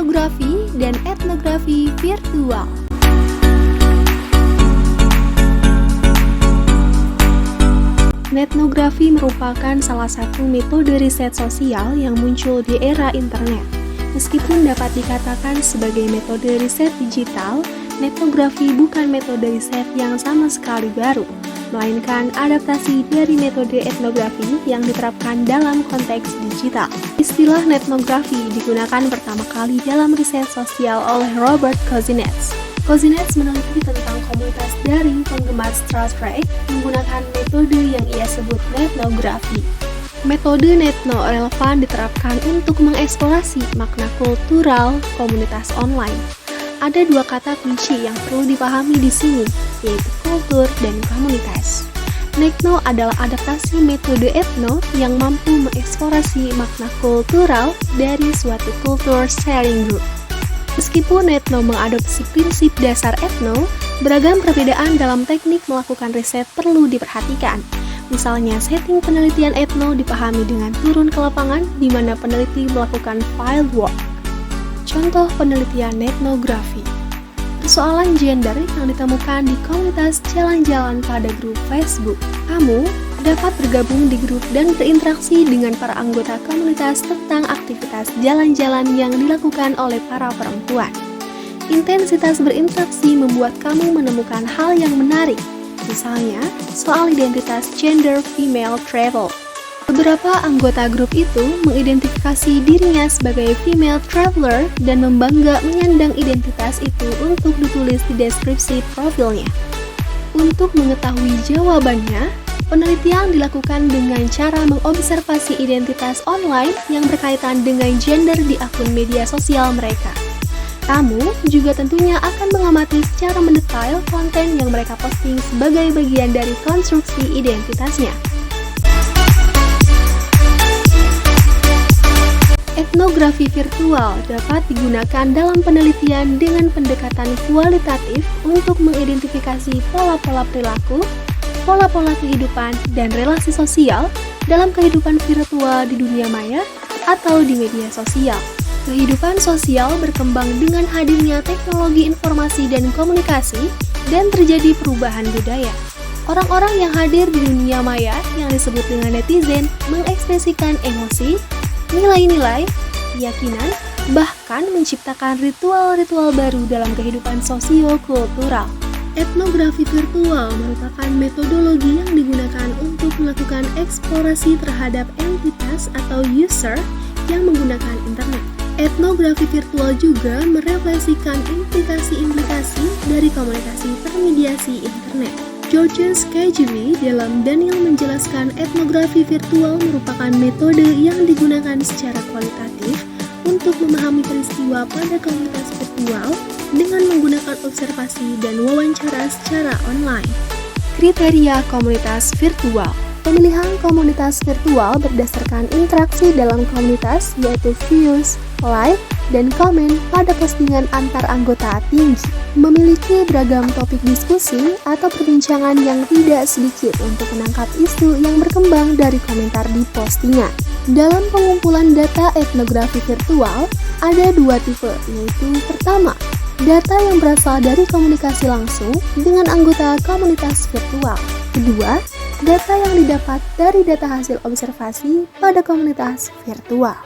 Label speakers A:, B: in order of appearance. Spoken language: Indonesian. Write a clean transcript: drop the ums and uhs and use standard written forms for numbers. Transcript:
A: netnografi dan etnografi virtual. Netnografi merupakan salah satu metode riset sosial yang muncul di era internet. Meskipun dapat dikatakan sebagai metode riset digital, netnografi bukan metode riset yang sama sekali baru, melainkan adaptasi dari metode etnografi yang diterapkan dalam konteks digital. Istilah netnografi digunakan pertama kali dalam riset sosial oleh Robert Kozinets. Kozinets meneliti tentang komunitas daring penggemar Star Trek menggunakan metode yang ia sebut netnografi. Metode netno relevan diterapkan untuk mengeksplorasi makna kultural komunitas online. Ada dua kata kunci yang perlu dipahami di sini, yaitu kultur dan komunitas. Netno adalah adaptasi metode etno yang mampu mengeksplorasi makna kultural dari suatu kultur sharing group. Meskipun netno mengadopsi prinsip dasar etno, beragam perbedaan dalam teknik melakukan riset perlu diperhatikan. Misalnya, setting penelitian etno dipahami dengan turun ke lapangan, di mana peneliti melakukan field work. Contoh penelitian netnografi. Persoalan gender yang ditemukan di komunitas jalan-jalan pada grup Facebook. Kamu dapat bergabung di grup dan berinteraksi dengan para anggota komunitas tentang aktivitas jalan-jalan yang dilakukan oleh para perempuan. Intensitas berinteraksi membuat kamu menemukan hal yang menarik, misalnya soal identitas gender female travel. Beberapa anggota grup itu mengidentifikasi dirinya sebagai female traveler dan membangga menyandang identitas itu untuk ditulis di deskripsi profilnya. Untuk mengetahui jawabannya, penelitian dilakukan dengan cara mengobservasi identitas online yang berkaitan dengan gender di akun media sosial mereka. Kamu juga tentunya akan mengamati secara mendetail konten yang mereka posting sebagai bagian dari konstruksi identitasnya. Etnografi virtual dapat digunakan dalam penelitian dengan pendekatan kualitatif untuk mengidentifikasi pola-pola perilaku, pola-pola kehidupan, dan relasi sosial dalam kehidupan virtual di dunia maya atau di media sosial. Kehidupan sosial berkembang dengan hadirnya teknologi informasi dan komunikasi, dan terjadi perubahan budaya. Orang-orang yang hadir di dunia maya yang disebut dengan netizen mengekspresikan emosi, nilai-nilai, keyakinan, bahkan menciptakan ritual-ritual baru dalam kehidupan sosio-kultural. Etnografi virtual merupakan metodologi yang digunakan untuk melakukan eksplorasi terhadap entitas atau user yang menggunakan internet. Etnografi virtual juga merefleksikan implikasi-implikasi dari komunikasi termediasi internet. Georges Cagevy dalam Daniel menjelaskan etnografi virtual merupakan metode yang digunakan secara kualitatif untuk memahami peristiwa pada komunitas virtual dengan menggunakan observasi dan wawancara secara online. Kriteria komunitas virtual. Pemilihan komunitas virtual berdasarkan interaksi dalam komunitas, yaitu views, like, dan komen pada postingan antar anggota tinggi. Memiliki beragam topik diskusi atau perbincangan yang tidak sedikit untuk menangkap isu yang berkembang dari komentar di postingan. Dalam pengumpulan data etnografi virtual, ada dua tipe, yaitu pertama, data yang berasal dari komunikasi langsung dengan anggota komunitas virtual. Kedua, data yang didapat dari data hasil observasi pada komunitas virtual.